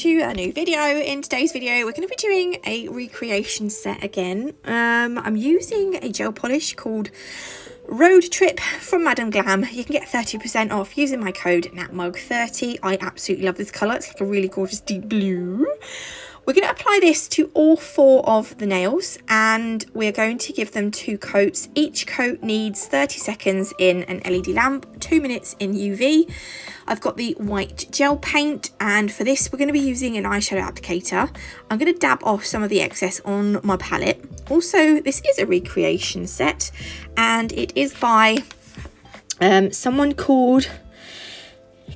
to a new video. In today's video we're going to be doing a recreation set again. I'm using a gel polish called Road Trip from Glam. You can get 30% off using my code NATMUG30. I absolutely love this colour. It's like a really gorgeous deep blue. We're going to apply this to all 4 of the nails and we're going to give them 2 coats. Each coat needs 30 seconds in an LED lamp, 2 minutes in UV. I've got the white gel paint, and for this we're going to be using an eyeshadow applicator. I'm going to dab off some of the excess on my palette. Also, this is a recreation set and it is by someone called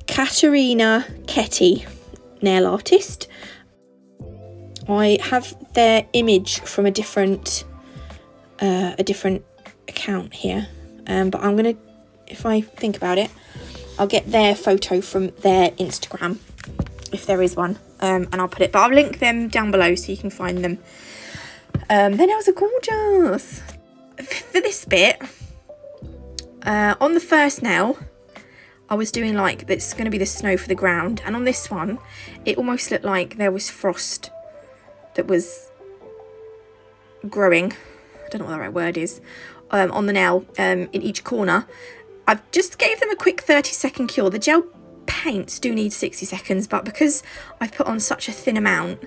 Katerina Ketty, nail artist. I have their image from a different account here, but I'm gonna, if I think about it, I'll get their photo from their Instagram if there is one, and I'll put it, but I'll link them down below so you can find them. Their nails are gorgeous. For this bit, on the first nail I was doing like that's going to be the snow for the ground, and on this one it almost looked like there was frost that was growing, I don't know what the right word is, on the nail in each corner. I've just gave them a quick 30-second cure. The gel paints do need 60 seconds, but because I've put on such a thin amount,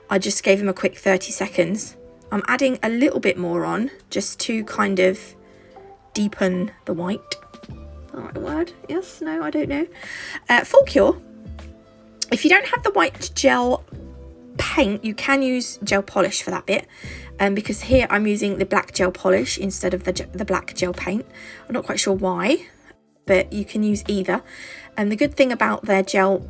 I just gave them a quick 30 seconds. I'm adding a little bit more on just to kind of deepen the white. Is that the right word? Yes? No? I don't know. Full cure. If you don't have the white gel paint, you can use gel polish for that bit, because here I'm using the black gel polish instead of the black gel paint. I'm not quite sure why, but you can use either. And the good thing about their gel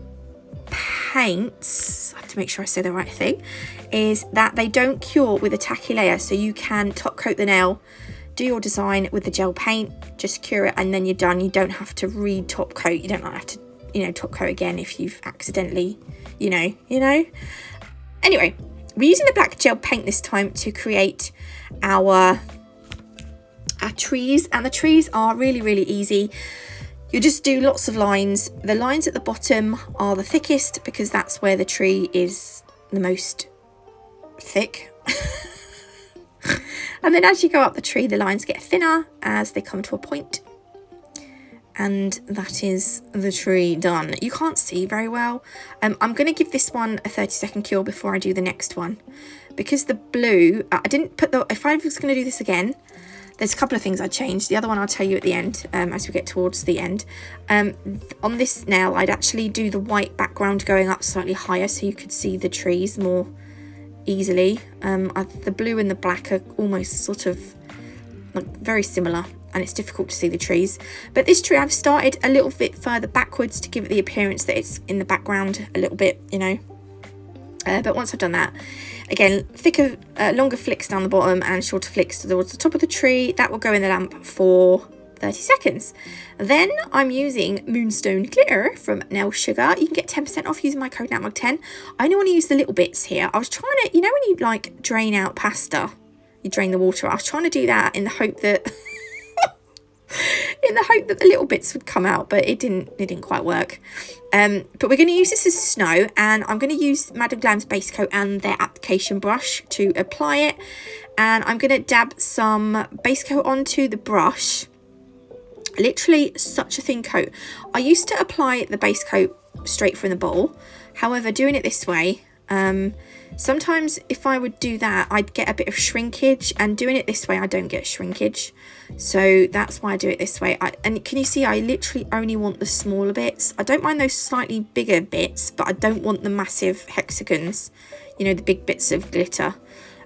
paints, I have to make sure I say the right thing, is that they don't cure with a tacky layer, so you can top coat the nail, do your design with the gel paint, just cure it, and then you're done. You don't have to re-top coat. You don't have to, top coat again if you've accidentally, you know. Anyway, we're using the black gel paint this time to create our trees, and the trees are really, really easy. You just do lots of lines. The lines at the bottom are the thickest because that's where the tree is the most thick. And then as you go up the tree, the lines get thinner as they come to a point. And that is the tree done. You can't see very well. I'm going to give this one a 30-second cure before I do the next one. Because the blue, I didn't put the, if I was going to do this again, there's a couple of things I changed. The other one I'll tell you at the end, as we get towards the end. On this nail, I'd actually do the white background going up slightly higher so you could see the trees more easily. The blue and the black are almost sort of like very similar, and it's difficult to see the trees. But this tree I've started a little bit further backwards to give it the appearance that it's in the background a little bit, but once I've done that, again, thicker, longer flicks down the bottom and shorter flicks towards the top of the tree. That will go in the lamp for 30 seconds. Then I'm using Moonstone Glitter from Nail Sugar. You can get 10% off using my code NATMUG10. I only want to use the little bits here. I was trying to, when you like drain out pasta, you drain the water. I was trying to do that in the hope that the little bits would come out, but it didn't quite work. But we're going to use this as snow, and I'm going to use Madame Glam's base coat and their application brush to apply it. And I'm going to dab some base coat onto the brush. Literally such a thin coat. I used to apply the base coat straight from the bottle. However, doing it this way, sometimes if I would do that, I'd get a bit of shrinkage, and doing it this way, I don't get shrinkage. So that's why I do it this way. And can you see, I literally only want the smaller bits. I don't mind those slightly bigger bits, but I don't want the massive hexagons, the big bits of glitter.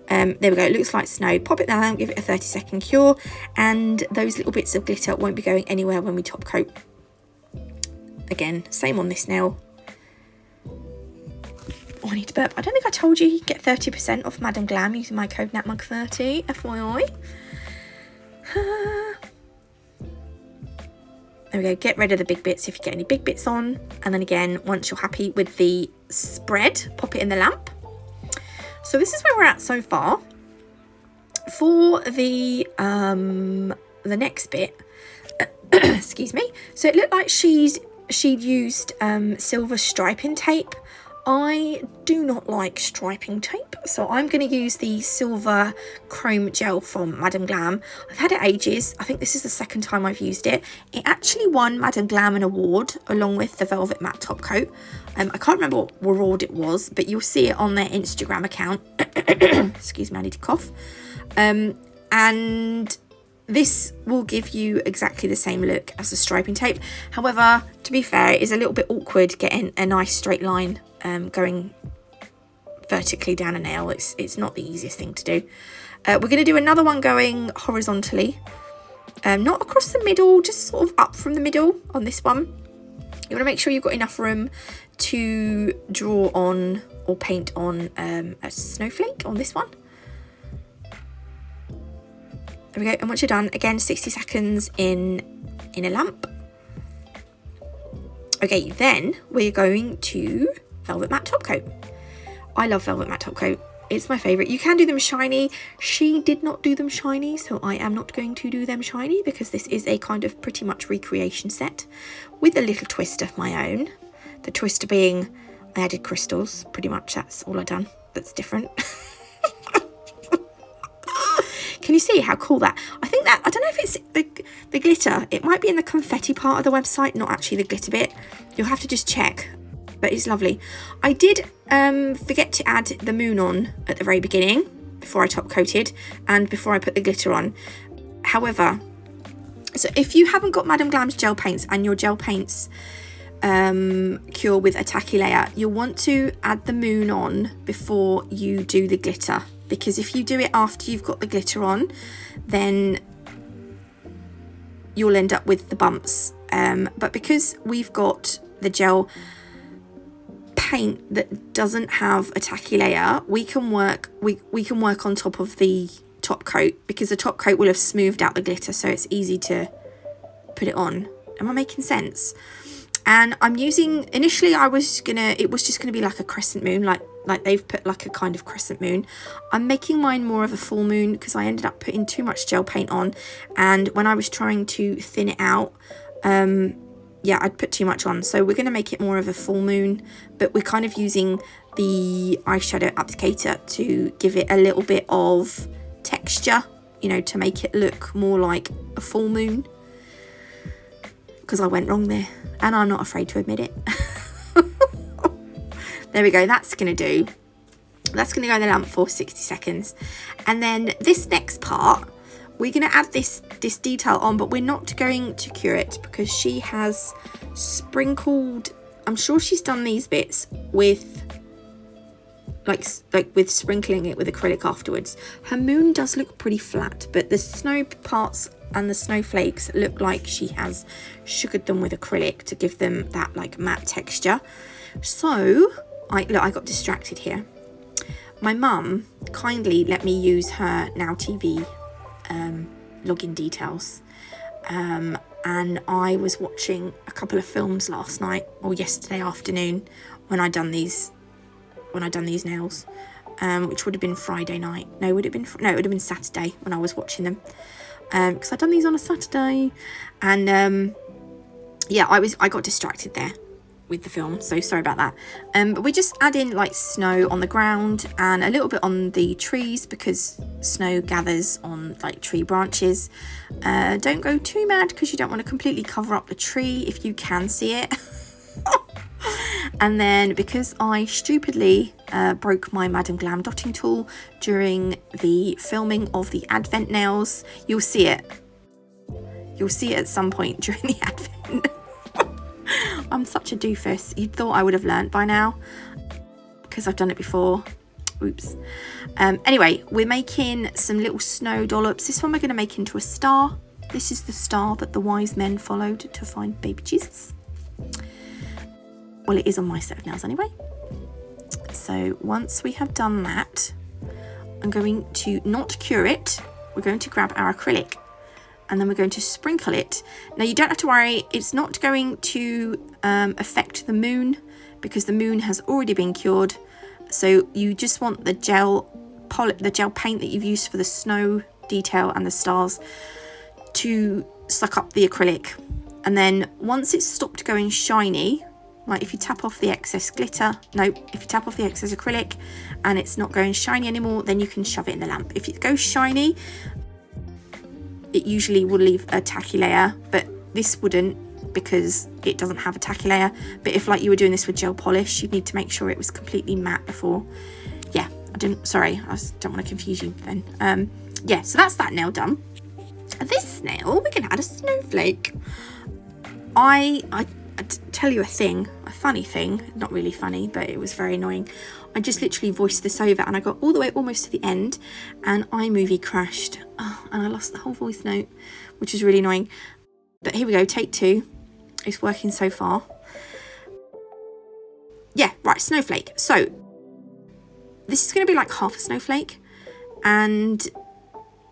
There we go, it looks like snow. Pop it down, give it a 30-second cure, and those little bits of glitter won't be going anywhere when we top coat. Again, same on this nail. Oh, I need to burp. I don't think I told you get 30% off Madame Glam using my code NATMUG30, FYI. There we go, get rid of the big bits if you get any big bits on. And then again, once you're happy with the spread, pop it in the lamp. So this is where we're at so far. For the next bit, excuse me. So it looked like she'd used silver striping tape I do not like striping tape, so I'm going to use the silver chrome gel from Madam Glam. I've had it ages. I think this is the second time I've used it. It actually won Madam Glam an award along with the velvet matte top coat. I can't remember what award it was, but you'll see it on their Instagram account. Excuse me, I need to cough. And this will give you exactly the same look as the striping tape. However, to be fair, it is a little bit awkward getting a nice straight line going vertically down a nail. It's not the easiest thing to do. We're going to do another one going horizontally, not across the middle, just sort of up from the middle on this one. You want to make sure you've got enough room to draw on or paint on a snowflake on this one. There we go. And once you're done, again, 60 seconds in a lamp. Okay, then we're going to velvet matte top coat. I love velvet matte top coat. It's my favourite. You can do them shiny. She did not do them shiny, so I am not going to do them shiny because this is a kind of pretty much recreation set with a little twist of my own. The twister being I added crystals. Pretty much that's all I've done that's different. Can you see how cool that? I think that, I don't know if it's the glitter. It might be in the confetti part of the website, not actually the glitter bit. You'll have to just check, but it's lovely. I did forget to add the moon on at the very beginning before I top coated and before I put the glitter on. However, so if you haven't got Madam Glam's gel paints and your gel paints cure with a tacky layer, you'll want to add the moon on before you do the glitter. Because if you do it after you've got the glitter on, then you'll end up with the bumps. But because we've got the gel paint that doesn't have a tacky layer, we can work on top of the top coat, because the top coat will have smoothed out the glitter, so it's easy to put it on. Am I making sense? And I'm using, initially it was just gonna be like a crescent moon, like they've put like a kind of crescent moon. I'm making mine more of a full moon because I ended up putting too much gel paint on, and when I was trying to thin it out, yeah, I'd put too much on. So we're gonna make it more of a full moon, but we're kind of using the eyeshadow applicator to give it a little bit of texture, you know, to make it look more like a full moon. Because I went wrong there, and I'm not afraid to admit it. There we go, that's going to go in the lamp for 60 seconds. And then this next part, we're going to add this detail on, but we're not going to cure it because she has sprinkled, I'm sure she's done these bits with, like with sprinkling it with acrylic afterwards. Her moon does look pretty flat, but the snow parts and the snowflakes look like she has sugared them with acrylic to give them that like matte texture. So I got distracted here. My mum kindly let me use her Now TV login details, and I was watching a couple of films last night or yesterday afternoon when I done these nails, which would have been Friday night. No, it would have been Saturday when I was watching them, because I'd done these on a Saturday, and yeah, I got distracted there with the film, so sorry about that. But we just add in like snow on the ground and a little bit on the trees because snow gathers on like tree branches. Don't go too mad because you don't want to completely cover up the tree if you can see it. And then because I stupidly broke my Madam Glam dotting tool during the filming of the advent nails, you'll see it at some point during the advent. I'm such a doofus. You'd thought I would have learnt by now because I've done it before. Oops. Anyway, we're making some little snow dollops. This one we're going to make into a star. This is the star that the wise men followed to find baby Jesus. Well, it is on my set of nails anyway. So once we have done that, I'm going to not cure it. We're going to grab our acrylic and then we're going to sprinkle it. Now you don't have to worry, it's not going to affect the moon because the moon has already been cured. So you just want the gel paint that you've used for the snow detail and the stars to suck up the acrylic. And then once it's stopped going shiny, Like if you tap off the excess glitter, if you tap off the excess acrylic and it's not going shiny anymore, then you can shove it in the lamp. If it goes shiny, it usually will leave a tacky layer, but this wouldn't because it doesn't have a tacky layer. But if like you were doing this with gel polish, you'd need to make sure it was completely matte before. Yeah, I don't want to confuse you then. Yeah, so that's that nail done. This nail, we can add a snowflake. I tell you a funny thing, not really funny, but it was very annoying. I just literally voiced this over and I got all the way almost to the end and iMovie crashed. Oh, and I lost the whole voice note, which is really annoying. But here we go, take 2. It's working so far. Yeah, right, snowflake. So this is going to be like half a snowflake, and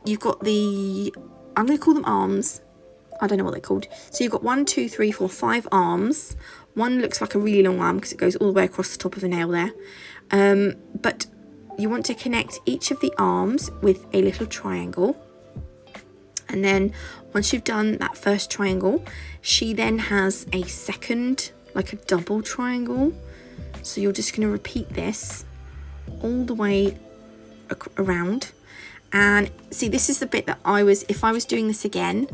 you've got I'm going to call them arms. I don't know what they're called. So you've got 1, 2, 3, 4, 5 arms. One looks like a really long arm because it goes all the way across the top of the nail there. But you want to connect each of the arms with a little triangle. And then once you've done that first triangle, she then has a second, like a double triangle. So you're just going to repeat this all the way around. And see, this is the bit that if I was doing this again,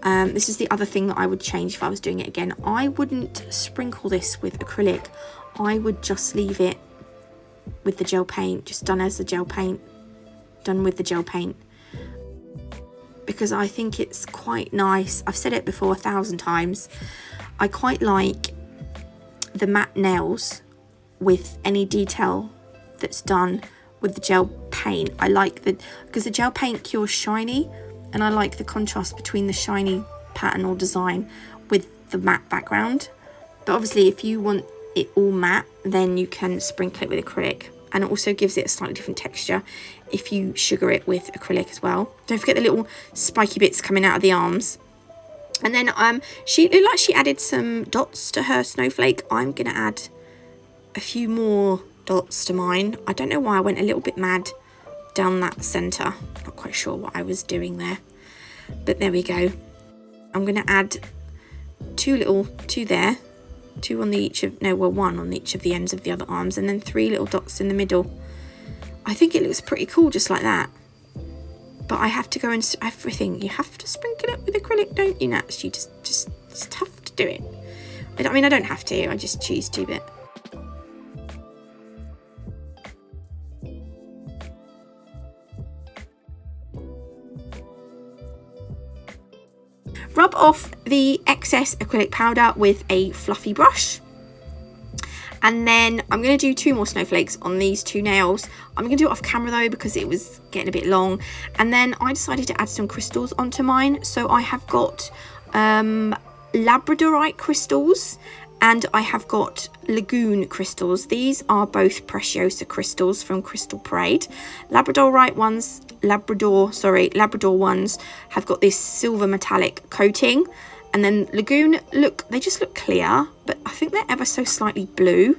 this is the other thing that I would change if I was doing it again. I wouldn't sprinkle this with acrylic. I would just leave it with the gel paint, just done with the gel paint. Because I think it's quite nice. I've said it before 1,000 times. I quite like the matte nails with any detail that's done with the gel paint. I like because the gel paint cures shiny, and I like the contrast between the shiny pattern or design with the matte background. But obviously if you want it all matte, then you can sprinkle it with acrylic, and it also gives it a slightly different texture if you sugar it with acrylic as well. Don't forget the little spiky bits coming out of the arms. And then she looked like she added some dots to her snowflake. I'm gonna add a few more dots to mine. I don't know why I went a little bit mad down that center. Not quite sure what I was doing there, but there we go. I'm gonna add 2 there, 2 on each of, no, well, 1 on each of the ends of the other arms, and then 3 little dots in the middle. I think it looks pretty cool just like that. But I have to go and everything. You have to sprinkle it with acrylic, don't you, Nats? You just it's tough to do it. I mean, I don't have to. I just choose to, but. Rub off the excess acrylic powder with a fluffy brush. And then I'm going to do 2 more snowflakes on these 2 nails. I'm going to do it off camera though because it was getting a bit long. And then I decided to add some crystals onto mine. So I have got labradorite crystals and I have got lagoon crystals. These are both Preciosa crystals from Crystal Parade. Labrador ones have got this silver metallic coating. And then lagoon, they just look clear, but I think they're ever so slightly blue,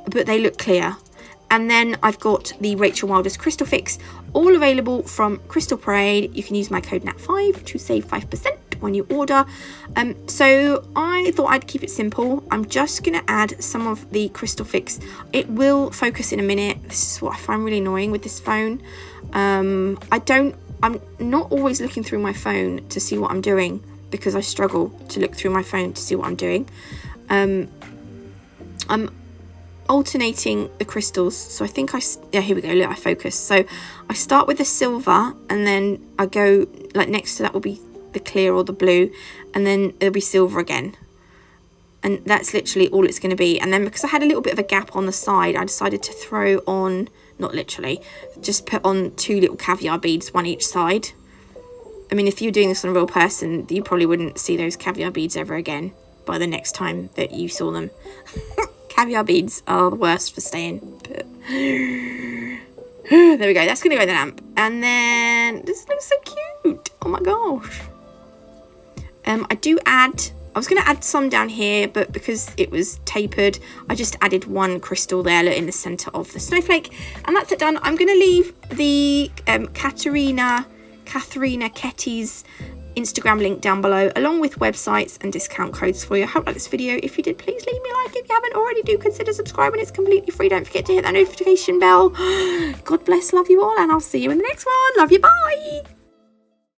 but they look clear. And then I've got the Rachel Wilder's Crystal Fix, all available from Crystal Parade. You can use my code NAT5 to save 5% when you order. So I thought I'd keep it simple. I'm just going to add some of the Crystal Fix. It will focus in a minute. This is what I find really annoying with this phone. I'm not always looking through my phone to see what I'm doing, because I struggle to look through my phone to see what I'm doing. I'm alternating the crystals. So I think here we go, look, I focus. So I start with the silver and then I go, like next to that will be the clear or the blue, and then it'll be silver again. And that's literally all it's going to be. And then because I had a little bit of a gap on the side, I decided to throw on, not literally, just put on 2 little caviar beads, 1 each side. I mean, if you're doing this on a real person, you probably wouldn't see those caviar beads ever again by the next time that you saw them. Caviar beads are the worst for staying. But there we go. That's going to go in the lamp. And then this looks so cute. Oh my gosh. I was going to add some down here, but because it was tapered, I just added 1 crystal there in the center of the snowflake. And that's it done. I'm going to leave the Katharina Ketty's Instagram link down below, along with websites and discount codes for you. I hope you liked this video. If you did, please leave me a like. If you haven't already, do consider subscribing. It's completely free. Don't forget to hit that notification bell. God bless, love you all, and I'll see you in the next one. Love you, bye.